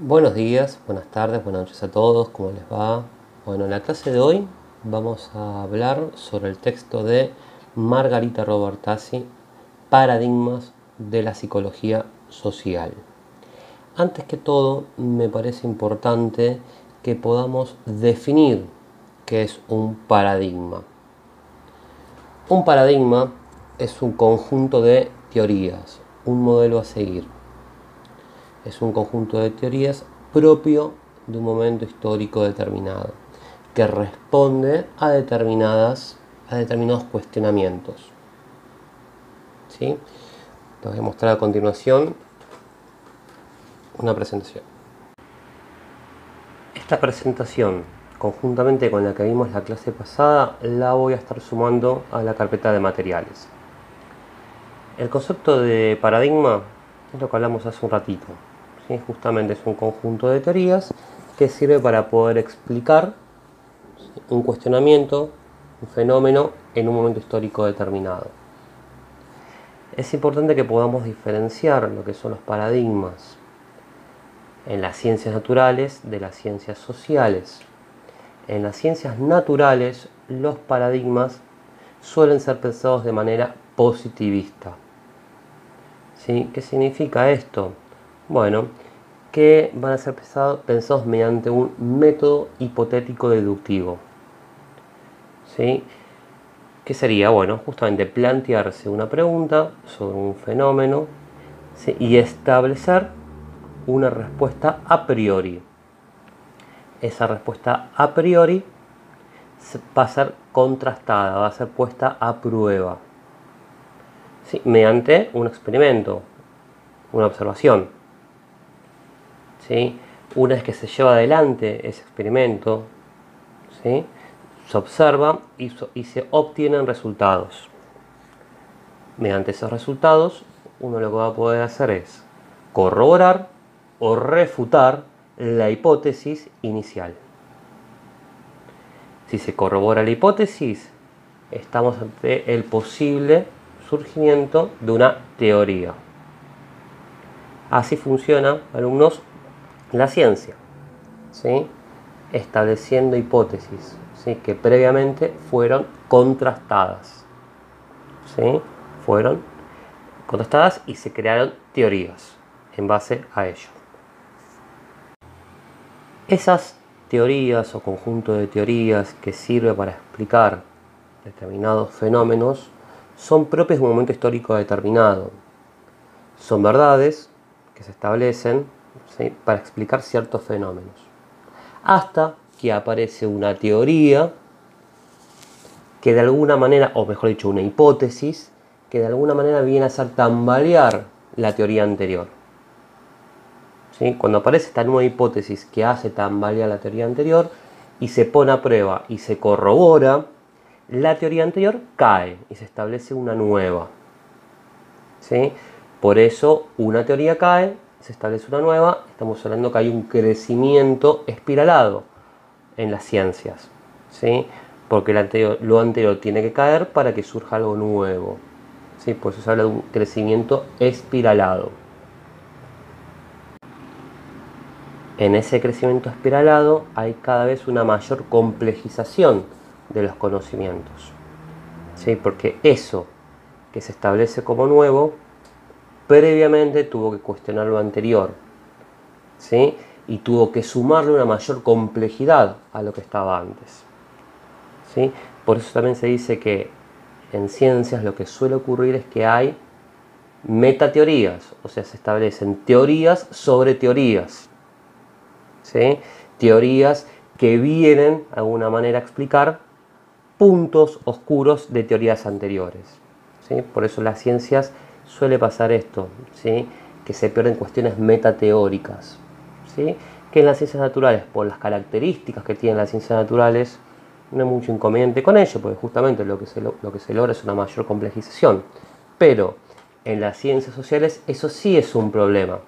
Buenos días, buenas tardes, buenas noches a todos, ¿cómo les va? Bueno, en la clase de hoy vamos a hablar sobre el texto de Margarita Robertazzi, Paradigmas de la Psicología Social. Antes que todo, me parece importante que podamos definir qué es un paradigma. Un paradigma es un conjunto de teorías, un modelo a seguir. Es un conjunto de teorías propio de un momento histórico determinado, que responde a determinados cuestionamientos. ¿Sí? Te voy a mostrar a continuación una presentación. Esta presentación, conjuntamente con la que vimos la clase pasada, la voy a estar sumando a la carpeta de materiales. El concepto de paradigma es lo que hablamos hace un ratito. ¿Sí? Justamente es un conjunto de teorías que sirve para poder explicar un cuestionamiento, un fenómeno en un momento histórico determinado. Es importante que podamos diferenciar lo que son los paradigmas en las ciencias naturales de las ciencias sociales. En las ciencias naturales, los paradigmas suelen ser pensados de manera positivista. ¿Sí? ¿Qué significa esto? Bueno, que van a ser pensados mediante un método hipotético deductivo. ¿Sí? ¿Qué sería? Bueno, justamente plantearse una pregunta sobre un fenómeno, ¿sí? Y establecer una respuesta a priori. Esa respuesta a priori va a ser contrastada, va a ser puesta a prueba, ¿sí? Mediante un experimento, una observación. ¿Sí? Una vez que se lleva adelante ese experimento, ¿sí? Se observa y se obtienen resultados. Mediante esos resultados, uno lo que va a poder hacer es corroborar o refutar la hipótesis inicial. Si se corrobora la hipótesis, estamos ante el posible surgimiento de una teoría. Así funciona, alumnos, la ciencia, ¿sí? Estableciendo hipótesis, ¿sí? Que previamente fueron contrastadas, ¿sí? Fueron contrastadas y se crearon teorías en base a ello. Esas teorías o conjunto de teorías que sirve para explicar determinados fenómenos son propios de un momento histórico determinado. Son verdades que se establecen, ¿sí? Para explicar ciertos fenómenos. Hasta que aparece una teoría que de alguna manera, o mejor dicho, una hipótesis, que de alguna manera viene a hacer tambalear la teoría anterior. ¿Sí? Cuando aparece esta nueva hipótesis que hace tambalear la teoría anterior y se pone a prueba y se corrobora, la teoría anterior cae y se establece una nueva. ¿Sí? Por eso una teoría cae, se establece una nueva, estamos hablando que hay un crecimiento espiralado en las ciencias. ¿Sí? Porque lo anterior tiene que caer para que surja algo nuevo. ¿Sí? Por eso se habla de un crecimiento espiralado. En ese crecimiento espiralado hay cada vez una mayor complejización de los conocimientos. ¿Sí? Porque eso que se establece como nuevo, previamente tuvo que cuestionar lo anterior. ¿Sí? Y tuvo que sumarle una mayor complejidad a lo que estaba antes. ¿Sí? Por eso también se dice que en ciencias lo que suele ocurrir es que hay metateorías, o sea, se establecen teorías sobre teorías. ¿Sí? Teorías que vienen de alguna manera a explicar puntos oscuros de teorías anteriores. ¿Sí? Por eso en las ciencias suele pasar esto, ¿sí? Que se pierden cuestiones metateóricas, ¿sí? Que en las ciencias naturales, por las características que tienen las ciencias naturales, no hay mucho inconveniente con ello, porque justamente lo que se logra es una mayor complejización. Pero en las ciencias sociales eso sí es un problema.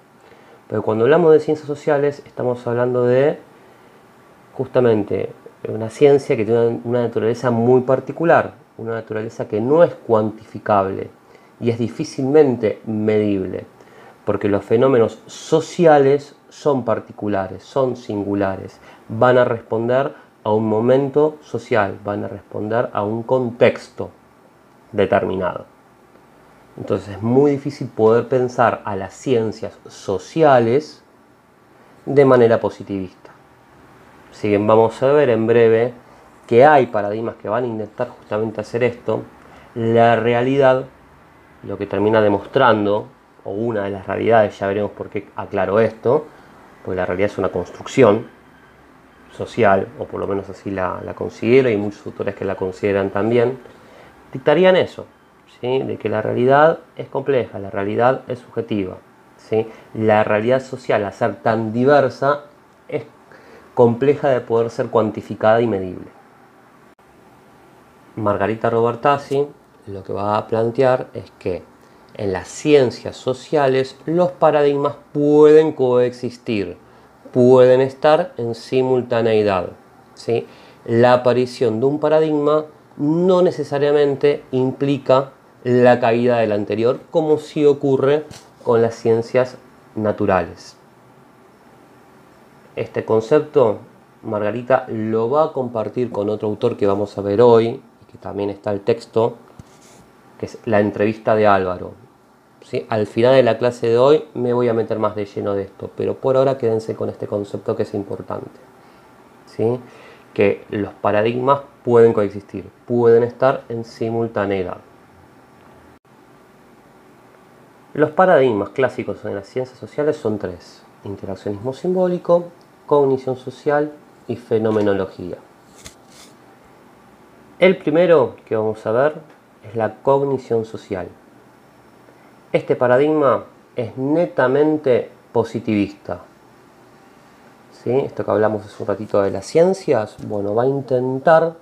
Pero cuando hablamos de ciencias sociales estamos hablando de justamente una ciencia que tiene una naturaleza muy particular, una naturaleza que no es cuantificable y es difícilmente medible, porque los fenómenos sociales son particulares, son singulares, van a responder a un momento social, van a responder a un contexto determinado. Entonces es muy difícil poder pensar a las ciencias sociales de manera positivista. Si bien vamos a ver en breve que hay paradigmas que van a intentar justamente hacer esto, la realidad, lo que termina demostrando, o una de las realidades, ya veremos por qué aclaro esto, porque la realidad es una construcción social, o por lo menos así la considero, y muchos autores que la consideran también, dictarían eso, ¿sí? De que la realidad es compleja, la realidad es subjetiva, ¿sí? La realidad social, al ser tan diversa, es compleja de poder ser cuantificada y medible. Margarita Robertazzi lo que va a plantear es que en las ciencias sociales los paradigmas pueden coexistir, pueden estar en simultaneidad, ¿sí? La aparición de un paradigma no necesariamente implica la caída del anterior, como sí ocurre con las ciencias naturales. Este concepto Margarita lo va a compartir con otro autor que vamos a ver hoy, que también está el texto, que es la entrevista de Álvaro. ¿Sí? Al final de la clase de hoy me voy a meter más de lleno de esto, pero por ahora quédense con este concepto que es importante. ¿Sí? Que los paradigmas pueden coexistir, pueden estar en simultaneidad. Los paradigmas clásicos en las ciencias sociales son tres: interaccionismo simbólico, cognición social y fenomenología. El primero que vamos a ver es la cognición social. Este paradigma es netamente positivista. ¿Sí? Esto que hablamos hace un ratito de las ciencias, bueno, va a intentar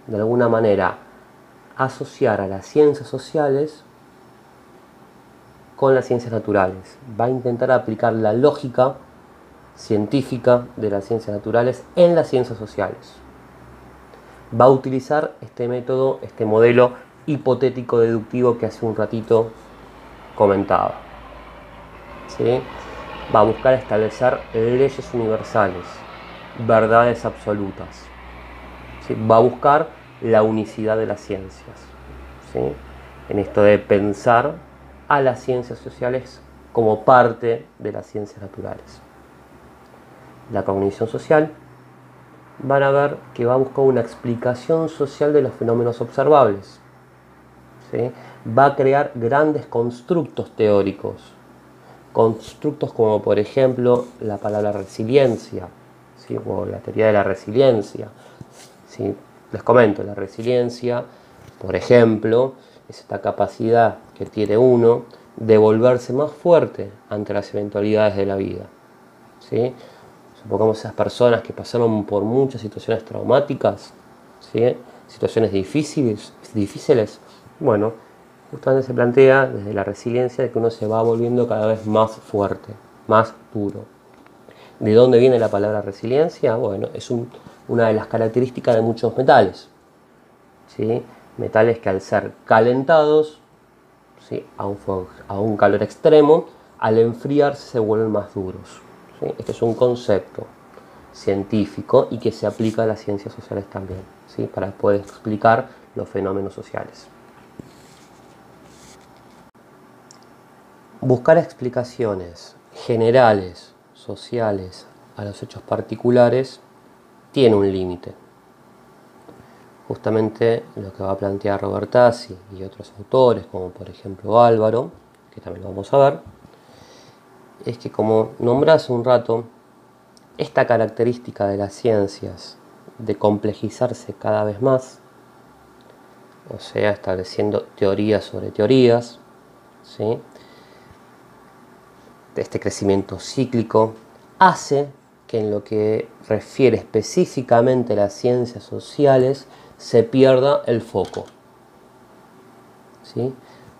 de alguna manera asociar a las ciencias sociales con las ciencias naturales. Va a intentar aplicar la lógica científica de las ciencias naturales en las ciencias sociales. Va a utilizar este método, este modelo hipotético deductivo que hace un ratito comentaba. ¿Sí? Va a buscar establecer leyes universales, verdades absolutas. ¿Sí? Va a buscar la unicidad de las ciencias. ¿Sí? En esto de pensar a las ciencias sociales como parte de las ciencias naturales. La cognición social, van a ver que va a buscar una explicación social de los fenómenos observables. ¿Sí? Va a crear grandes constructos teóricos. Constructos como por ejemplo la palabra resiliencia, ¿sí? O la teoría de la resiliencia. ¿Sí? Les comento, la resiliencia, por ejemplo, es esta capacidad que tiene uno de volverse más fuerte ante las eventualidades de la vida. ¿Sí? Supongamos esas personas que pasaron por muchas situaciones traumáticas, ¿sí? Situaciones difíciles, bueno, justamente se plantea desde la resiliencia de que uno se va volviendo cada vez más fuerte, más duro. ¿De dónde viene la palabra resiliencia? Bueno, es una de las características de muchos metales, ¿sí? Metales que al ser calentados, ¿sí? a un calor extremo, al enfriarse se vuelven más duros. ¿Sí? Este es un concepto científico y que se aplica a las ciencias sociales también, ¿sí? Para poder explicar los fenómenos sociales. Buscar explicaciones generales, sociales, a los hechos particulares tiene un límite. Justamente lo que va a plantear Robertazzi y otros autores, como por ejemplo Álvaro, que también lo vamos a ver, es que, como nombré hace un rato, esta característica de las ciencias de complejizarse cada vez más, o sea, estableciendo teorías sobre teorías, ¿sí? Este crecimiento cíclico hace que en lo que refiere específicamente a las ciencias sociales se pierda el foco. ¿Sí?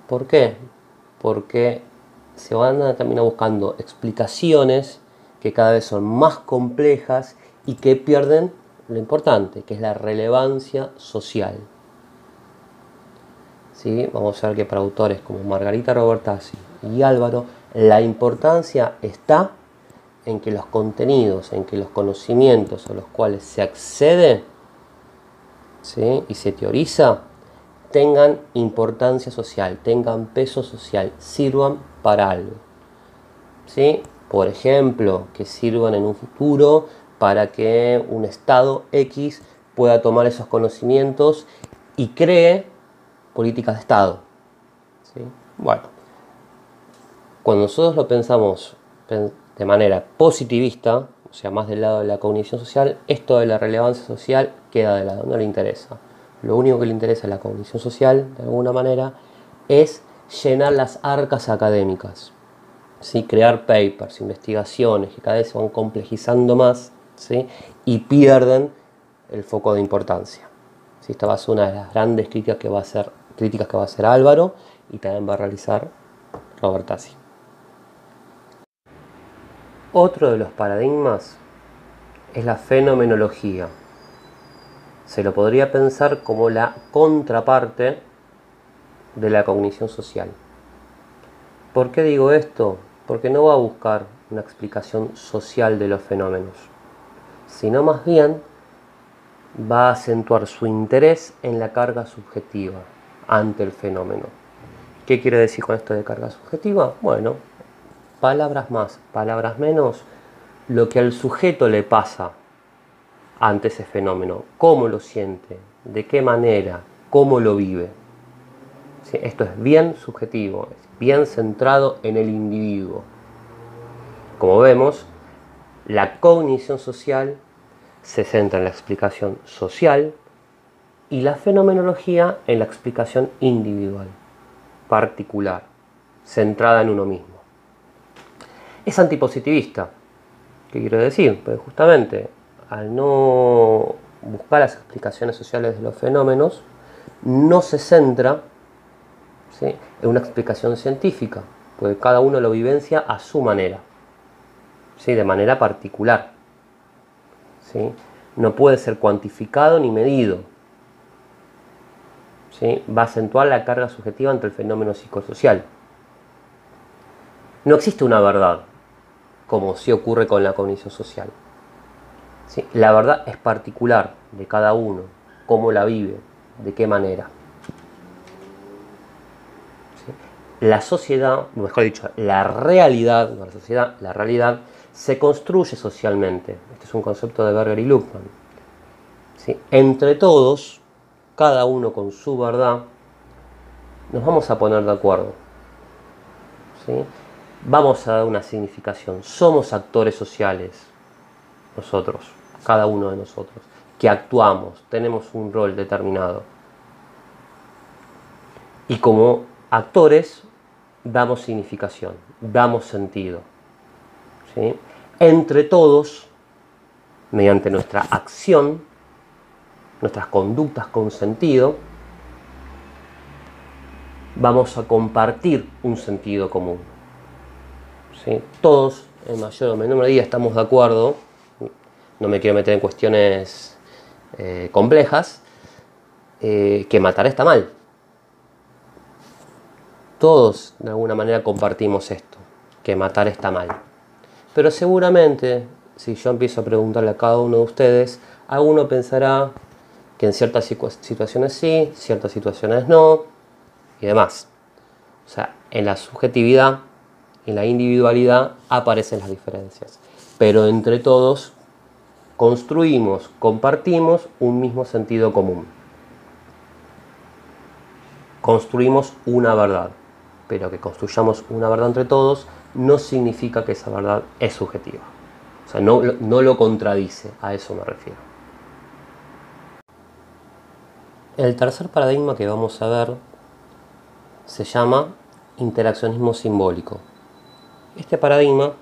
¿Por qué? Porque se van a terminar buscando explicaciones que cada vez son más complejas y que pierden lo importante, que es la relevancia social. ¿Sí? Vamos a ver que para autores como Margarita Robertazzi y Álvaro, la importancia está en que los contenidos, en que los conocimientos a los cuales se accede, ¿sí?, y se teoriza, tengan importancia social, tengan peso social, sirvan para algo, ¿sí? Por ejemplo, que sirvan en un futuro para que un Estado X pueda tomar esos conocimientos y cree políticas de Estado, ¿sí? Bueno, cuando nosotros lo pensamos de manera positivista, o sea, más del lado de la cognición social, esto de la relevancia social queda de lado, no le interesa. Lo único que le interesa a la cognición social, de alguna manera, es llenar las arcas académicas, ¿sí? Crear papers, investigaciones que cada vez se van complejizando más, ¿sí?, y pierden el foco de importancia, ¿sí? Esta va a ser una de las grandes críticas que va a hacer Álvaro y también va a realizar Robert Tassi. Otro de los paradigmas es la fenomenología. Se lo podría pensar como la contraparte de la cognición social. ¿Por qué digo esto? Porque no va a buscar una explicación social de los fenómenos, sino más bien va a acentuar su interés en la carga subjetiva ante el fenómeno. ¿Qué quiere decir con esto de carga subjetiva? Bueno, palabras más, palabras menos, lo que al sujeto le pasa ante ese fenómeno, cómo lo siente, de qué manera, cómo lo vive. ¿Sí? Esto es bien subjetivo, es bien centrado en el individuo. Como vemos, la cognición social se centra en la explicación social y la fenomenología en la explicación individual, particular, centrada en uno mismo. Es antipositivista. ¿Qué quiero decir? Pues justamente al no buscar las explicaciones sociales de los fenómenos, no se centra, ¿sí?, en una explicación científica, porque cada uno lo vivencia a su manera, ¿sí?, de manera particular, ¿sí? No puede ser cuantificado ni medido, ¿sí? Va a acentuar la carga subjetiva ante el fenómeno psicosocial. No existe una verdad, como sí ocurre con la cognición social. ¿Sí? La verdad es particular de cada uno, cómo la vive, de qué manera. ¿Sí? La sociedad, mejor dicho, la realidad, no la sociedad, la realidad se construye socialmente. Este es un concepto de Berger y Luhmann. ¿Sí? Entre todos, cada uno con su verdad, nos vamos a poner de acuerdo, ¿sí? Vamos a dar una significación. Somos actores sociales, nosotros, cada uno de nosotros, que actuamos, tenemos un rol determinado. Y como actores damos significación, damos sentido, ¿sí? Entre todos, mediante nuestra acción, nuestras conductas con sentido, vamos a compartir un sentido común, ¿sí? Todos, en mayor o menor medida, estamos de acuerdo, no me quiero meter en cuestiones complejas, que matar está mal. Todos, de alguna manera, compartimos esto, que matar está mal. Pero seguramente, si yo empiezo a preguntarle a cada uno de ustedes, alguno pensará que en ciertas situaciones sí, ciertas situaciones no, y demás. O sea, en la subjetividad y en la individualidad aparecen las diferencias. Pero entre todos construimos, compartimos un mismo sentido común. Construimos una verdad. Pero que construyamos una verdad entre todos no significa que esa verdad es subjetiva. O sea, no lo contradice, a eso me refiero. El tercer paradigma que vamos a ver se llama interaccionismo simbólico. Este paradigma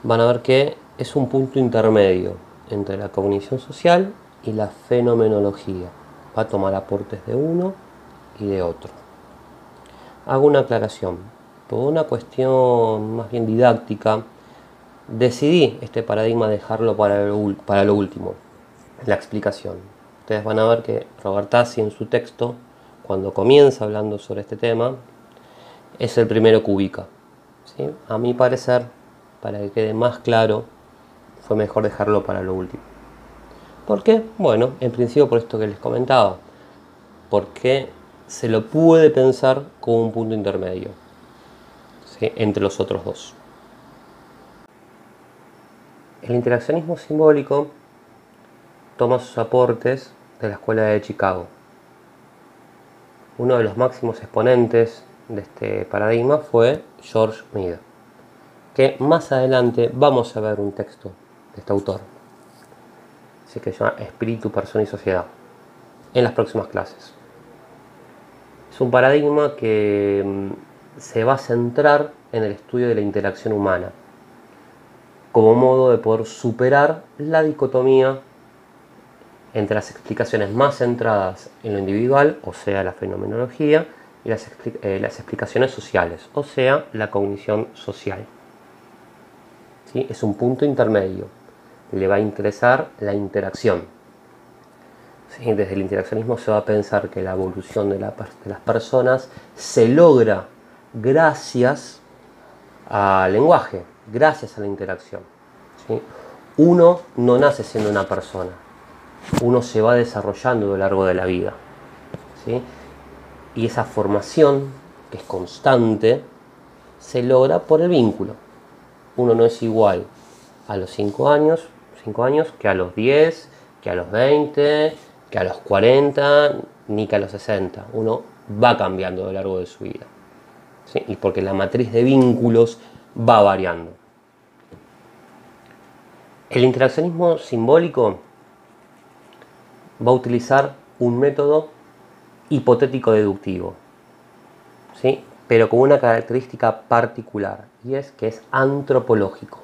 van a ver que es un punto intermedio entre la cognición social y la fenomenología. Va a tomar aportes de uno y de otro. Hago una aclaración. Por una cuestión más bien didáctica, decidí este paradigma dejarlo para lo último, la explicación. Ustedes van a ver que Robert Tassi en su texto, cuando comienza hablando sobre este tema, es el primero que ubica, ¿sí? A mi parecer, para que quede más claro, fue mejor dejarlo para lo último. ¿Por qué? Bueno, en principio por esto que les comentaba, porque se lo puede pensar como un punto intermedio, ¿sí?, entre los otros dos. El interaccionismo simbólico toma sus aportes de la Escuela de Chicago. Uno de los máximos exponentes de este paradigma fue George Mead, que más adelante vamos a ver un texto de este autor, así que se llama Espíritu, Persona y Sociedad, en las próximas clases. Es un paradigma que se va a centrar en el estudio de la interacción humana, como modo de poder superar la dicotomía entre las explicaciones más centradas en lo individual, o sea, la fenomenología, y las explicaciones sociales, o sea, la cognición social. ¿Sí? Es un punto intermedio. Le va a interesar la interacción. ¿Sí? Desde el interaccionismo se va a pensar que la evolución de las personas se logra gracias al lenguaje, gracias a la interacción. ¿Sí? Uno no nace siendo una persona. Uno se va desarrollando a lo largo de la vida, ¿sí? Y esa formación, que es constante, se logra por el vínculo. Uno no es igual a los 5 años que a los 10, que a los 20, que a los 40, ni que a los 60. Uno va cambiando a lo largo de su vida, ¿sí? Y porque la matriz de vínculos va variando. El interaccionismo simbólico va a utilizar un método hipotético deductivo, ¿sí?, pero con una característica particular, y es que es antropológico,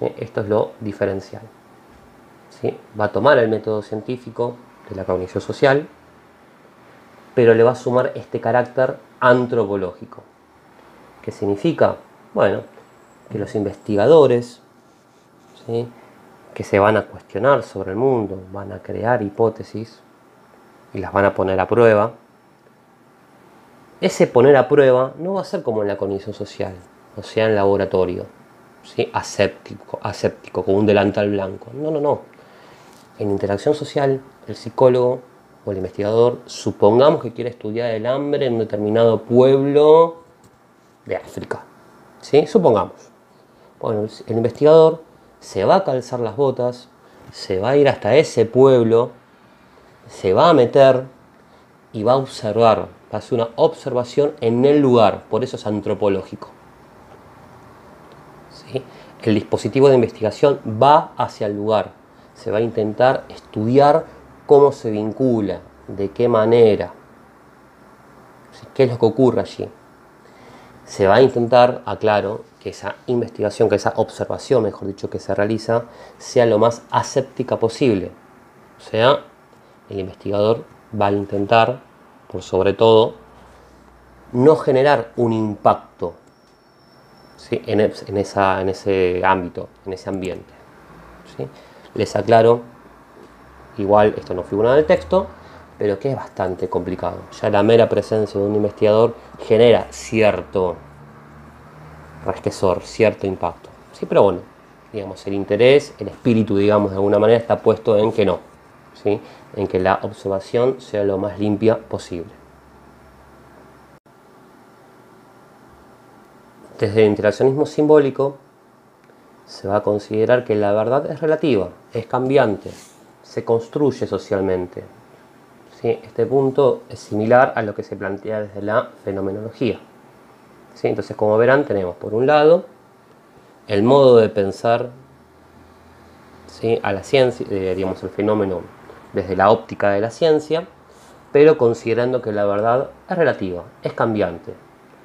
¿sí? Esto es lo diferencial, ¿sí? Va a tomar el método científico de la cognición social, pero le va a sumar este carácter antropológico. ¿Qué significa? Bueno, que los investigadores, ¿sí?, que se van a cuestionar sobre el mundo, van a crear hipótesis y las van a poner a prueba. Ese poner a prueba no va a ser como en la cognición social, o sea, en laboratorio, ¿sí?, aséptico, con un delantal blanco. No. En interacción social, el psicólogo o el investigador, supongamos que quiere estudiar el hambre en un determinado pueblo de África, ¿sí? Supongamos. Bueno, el investigador se va a calzar las botas, se va a ir hasta ese pueblo, se va a meter y va a observar, va a hacer una observación en el lugar, por eso es antropológico. ¿Sí? El dispositivo de investigación va hacia el lugar, se va a intentar estudiar cómo se vincula, de qué manera, ¿sí?, qué es lo que ocurre allí. Se va a intentar, aclaro, que esa investigación, que esa observación, mejor dicho, que se realiza, sea lo más aséptica posible. O sea, el investigador va a intentar, por sobre todo, no generar un impacto, ¿sí?, en ese ámbito, en ese ambiente, ¿sí? Les aclaro, igual esto no figura en el texto, pero que es bastante complicado. Ya la mera presencia de un investigador genera cierto resquezor, cierto impacto. Sí, pero bueno, digamos, el interés, el espíritu, digamos, de alguna manera está puesto en que no, ¿sí?, en que la observación sea lo más limpia posible. Desde el interaccionismo simbólico se va a considerar que la verdad es relativa, es cambiante, se construye socialmente. ¿Sí? Este punto es similar a lo que se plantea desde la fenomenología. ¿Sí? Entonces, como verán, tenemos por un lado el modo de pensar, ¿sí?, a la ciencia, digamos, el fenómeno desde la óptica de la ciencia, pero considerando que la verdad es relativa, es cambiante,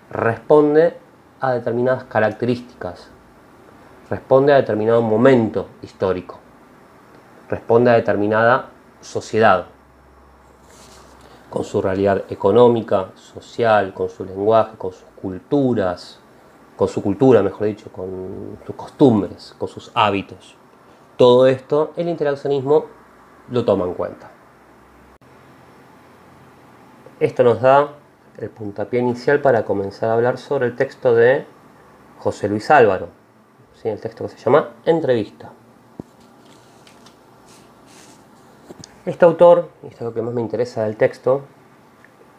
responde a determinadas características, responde a determinado momento histórico, responde a determinada sociedad, con su realidad económica, social, con su lenguaje, con sus culturas, con su cultura, mejor dicho, con sus costumbres, con sus hábitos. Todo esto el interaccionismo lo toma en cuenta. Esto nos da el puntapié inicial para comenzar a hablar sobre el texto de José Luis Álvaro, ¿sí? El texto que se llama Entrevista. Este autor, y esto es lo que más me interesa del texto,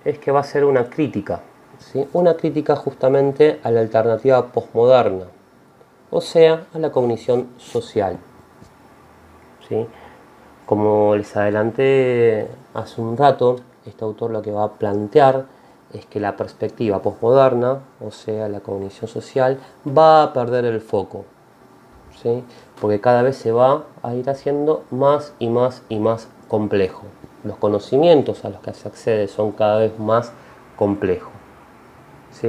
es que va a ser una crítica, ¿sí? Una crítica justamente a la alternativa posmoderna, o sea, a la cognición social, ¿sí? Como les adelanté hace un rato, este autor lo que va a plantear es que la perspectiva posmoderna, o sea, la cognición social, va a perder el foco, ¿sí? Porque cada vez se va a ir haciendo más y más y más complejo. Los conocimientos a los que se accede son cada vez más complejos, ¿sí?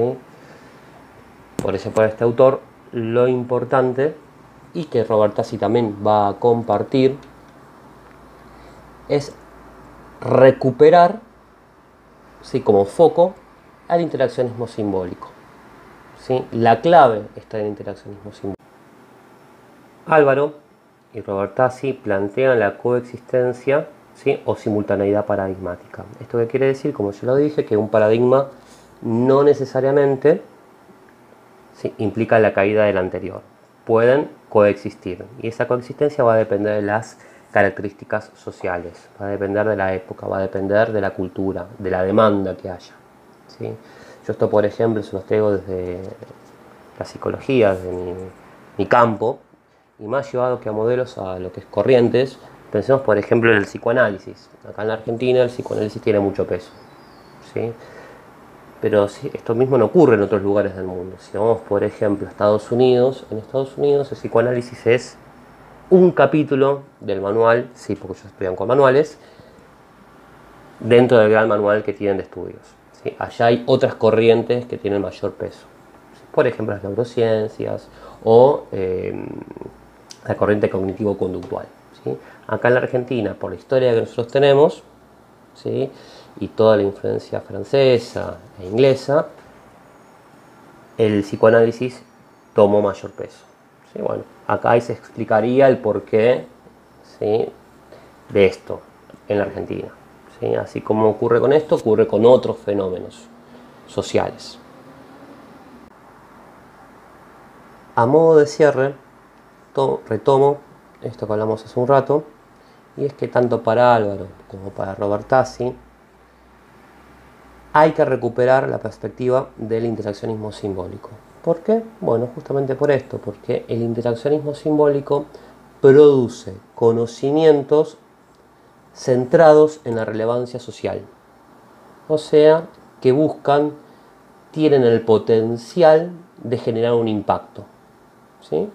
Por eso para este autor lo importante, y que Robert Tassi también va a compartir, es recuperar, ¿sí? Como foco al interaccionismo simbólico, ¿sí? La clave está en el interaccionismo simbólico. Álvaro y Robert Tassi plantean la coexistencia, ¿sí? O simultaneidad paradigmática. ¿Esto qué quiere decir? Como yo lo dije, que un paradigma no necesariamente, ¿sí? Implica la caída del anterior. Pueden coexistir, y esa coexistencia va a depender de las características sociales, va a depender de la época, va a depender de la cultura, de la demanda que haya, ¿sí? Yo esto, por ejemplo, se los traigo desde la psicología, desde mi campo, y más llevado que a modelos a lo que es corrientes. Pensemos, por ejemplo, en el psicoanálisis. Acá en la Argentina el psicoanálisis tiene mucho peso, ¿sí? Pero sí, esto mismo no ocurre en otros lugares del mundo. Si vamos, por ejemplo, a Estados Unidos, en Estados Unidos el psicoanálisis es un capítulo del manual, sí, porque ellos estudian con manuales, dentro del gran manual que tienen de estudios, ¿sí? Allá hay otras corrientes que tienen mayor peso. Por ejemplo, las neurociencias o la corriente cognitivo-conductual, ¿sí? Acá en la Argentina, por la historia que nosotros tenemos, ¿sí? Y toda la influencia francesa e inglesa, el psicoanálisis tomó mayor peso, ¿sí? Bueno, acá ahí se explicaría el porqué, ¿sí? De esto en la Argentina, ¿sí? Así como ocurre con esto, ocurre con otros fenómenos sociales. A modo de cierre, retomo esto que hablamos hace un rato, y es que tanto para Álvaro como para Robert Tassi hay que recuperar la perspectiva del interaccionismo simbólico. ¿Por qué? Bueno, justamente por esto, porque el interaccionismo simbólico produce conocimientos centrados en la relevancia social, o sea, que tienen el potencial de generar un impacto, ¿sí?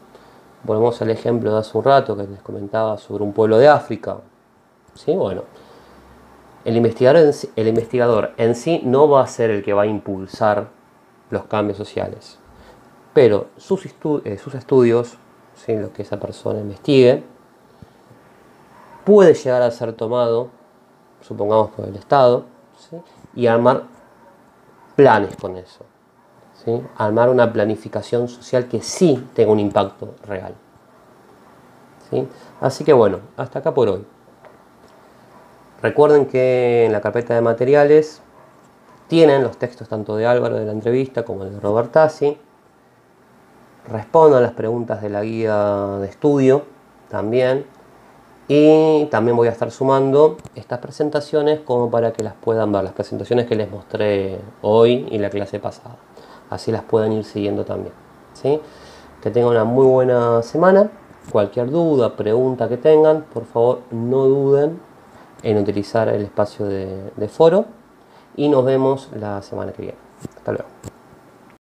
Volvemos al ejemplo de hace un rato que les comentaba sobre un pueblo de África, ¿sí? Bueno, el investigador en sí no va a ser el que va a impulsar los cambios sociales, pero sus estudios, ¿sí? Lo que esa persona investigue, puede llegar a ser tomado, supongamos, por el Estado, ¿sí? Y armar planes con eso, ¿sí? Armar una planificación social que sí tenga un impacto real, ¿sí? Así que bueno, hasta acá por hoy. Recuerden que en la carpeta de materiales tienen los textos tanto de Álvaro de la entrevista como de Robert Tassi. Respondan las preguntas de la guía de estudio también. Y también voy a estar sumando estas presentaciones como para que las puedan ver, las presentaciones que les mostré hoy y la clase pasada. Así las pueden ir siguiendo también, ¿sí? Que tengan una muy buena semana. Cualquier duda, pregunta que tengan, por favor no duden en utilizar el espacio de foro. Y nos vemos la semana que viene. Hasta luego.